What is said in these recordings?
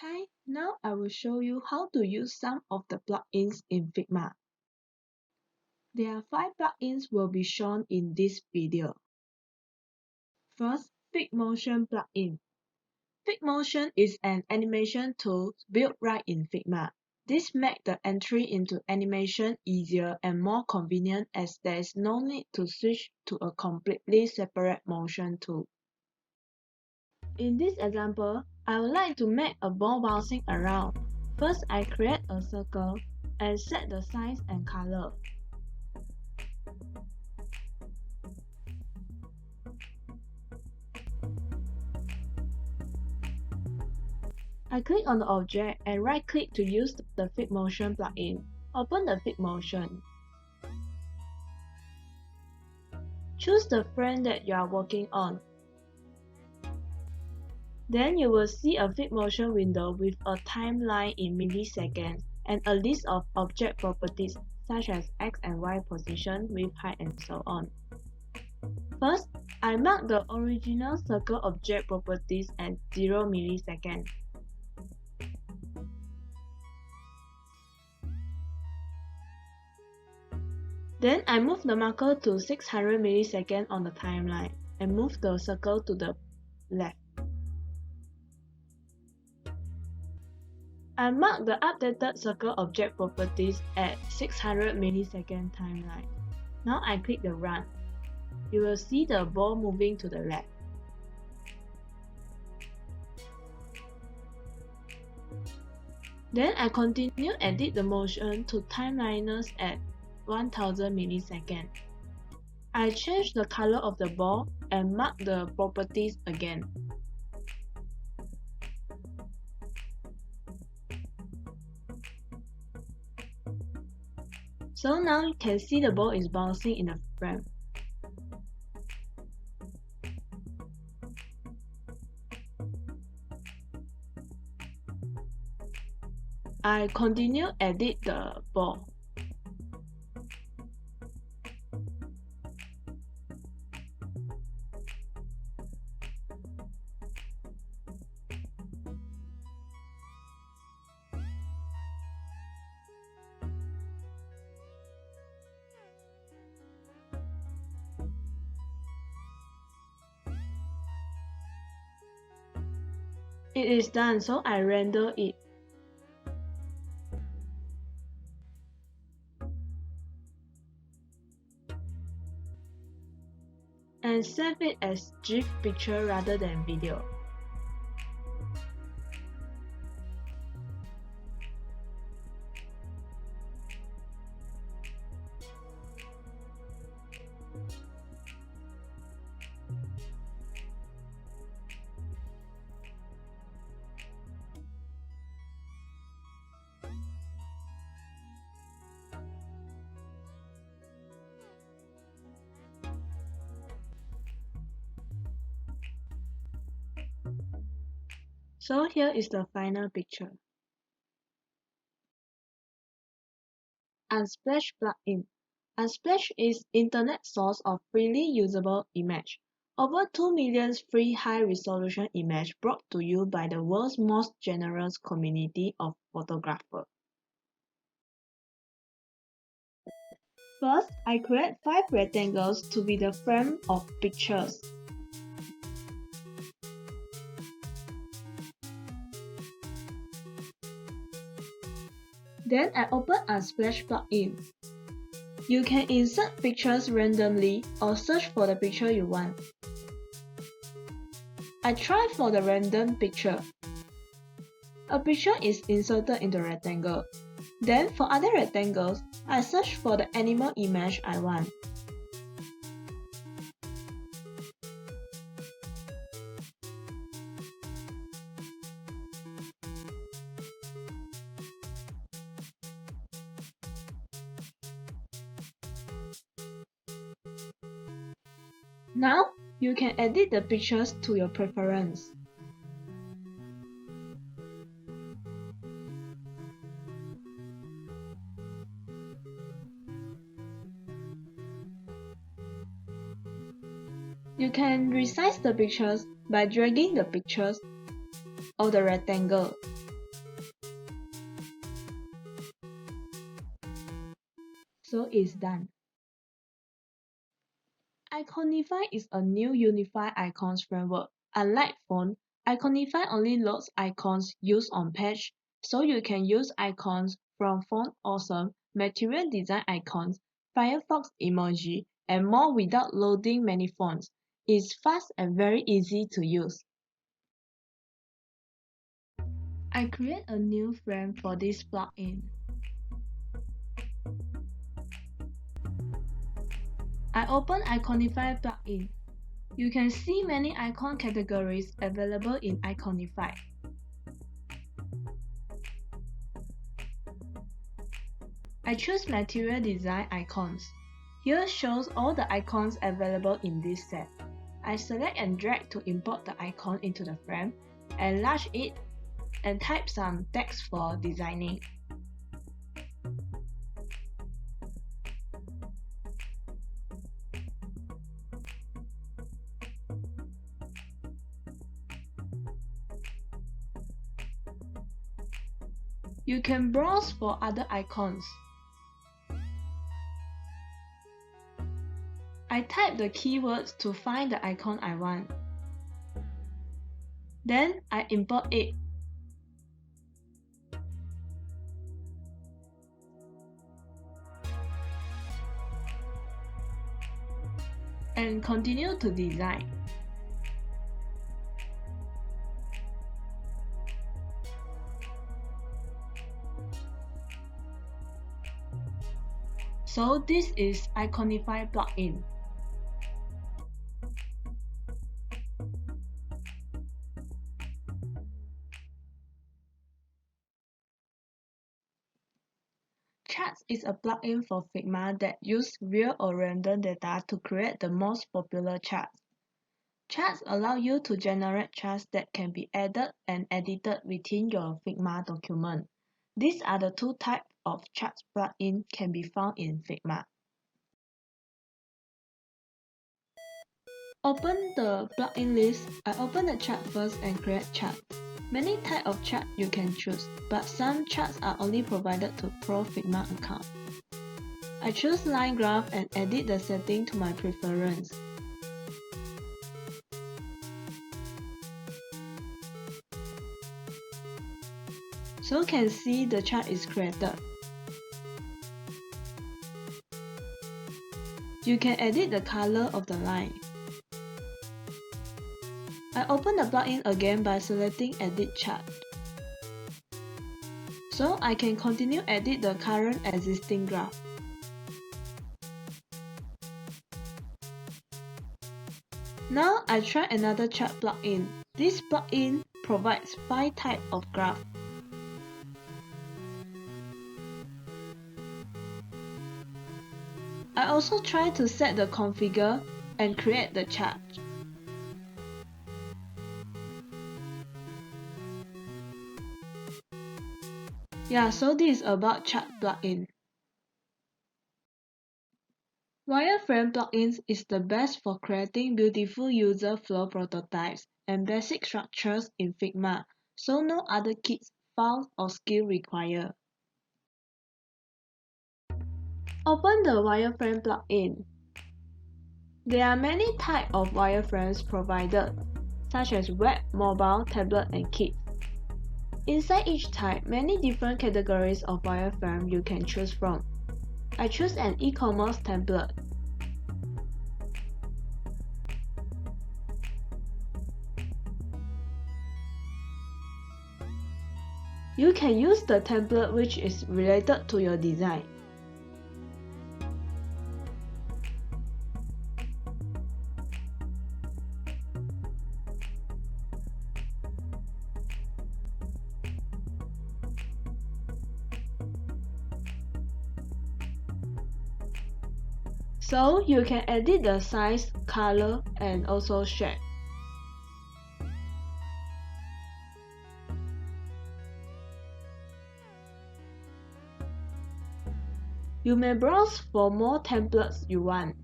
Hi, now I will show you how to use some of the plugins in Figma. There are 5 plugins will be shown in this video. First, Figmotion plugin. Figmotion is an animation tool built right in Figma. This makes the entry into animation easier and more convenient as there is no need to switch to a completely separate motion tool. In this example, I would like to make a ball bouncing around. First, I create a circle and set the size and color. I click on the object and right-click to use the Figmotion plugin. Open the Figmotion. Choose the frame that you are working on. Then you will see a Figmotion window with a timeline in milliseconds and a list of object properties such as X and Y position, width, height, and so on. First, I mark the original circle object properties at 0 milliseconds. Then I move the marker to 600 milliseconds on the timeline and move the circle to the left. I mark the updated circle object properties at 600 millisecond timeline. Now I click the run. You will see the ball moving to the left. Then I continue edit the motion to timeliners at 1000 milliseconds. I change the color of the ball and mark the properties again. So now you can see the ball is bouncing in the frame. I continue edit the ball. It is done, so I render it. And save it as GIF picture rather than video. So here is the final picture. Unsplash plugin. Unsplash is internet source of freely usable image. Over 2 million free high-resolution images brought to you by the world's most generous community of photographers. First, I create 5 rectangles to be the frame of pictures. Then I open Unsplash plugin. You can insert pictures randomly or search for the picture you want. I try for the random picture. A picture is inserted in the rectangle. Then for other rectangles, I search for the animal image I want. Now, you can edit the pictures to your preference. You can resize the pictures by dragging the pictures or the rectangle. So it's done. Iconify is a new unified icons framework. Unlike Font, Iconify only loads icons used on page, so you can use icons from Font Awesome, Material Design icons, Firefox emoji, and more without loading many fonts. It's fast and very easy to use. I create a new frame for this plugin. I open Iconify plugin. You can see many icon categories available in Iconify. I choose Material Design icons. Here shows all the icons available in this set. I select and drag to import the icon into the frame, enlarge it, and type some text for designing. You can browse for other icons. I type the keywords to find the icon I want. Then I import it. And continue to design. So this is Iconify plugin. Charts is a plugin for Figma that uses real or random data to create the most popular charts. Charts allow you to generate charts that can be added and edited within your Figma document. These are the two types of charts plugin can be found in Figma. Open the plugin list. I open the chart first and create chart. Many types of chart you can choose, but some charts are only provided to Pro Figma account. I choose line graph and edit the setting to my preference. So can see the chart is created. You can edit the color of the line. I open the plugin again by selecting Edit Chart. So I can continue edit the current existing graph. Now I try another chart plugin. This plugin provides 5 types of graph. I also try to set the configure and create the chart. Yeah, so this is about chart plugin. Wireframe plugins is the best for creating beautiful user flow prototypes and basic structures in Figma, so no other kits, files, or skill required. Open the wireframe plugin. There are many types of wireframes provided, such as web, mobile, tablet, and kit. Inside each type, many different categories of wireframe you can choose from. I choose an e-commerce template. You can use the template which is related to your design. So you can edit the size, color, and also shape. You may browse for more templates you want.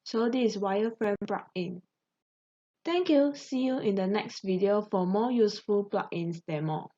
So this is wireframe plugin. Thank you. See you in the next video for more useful plugins demo.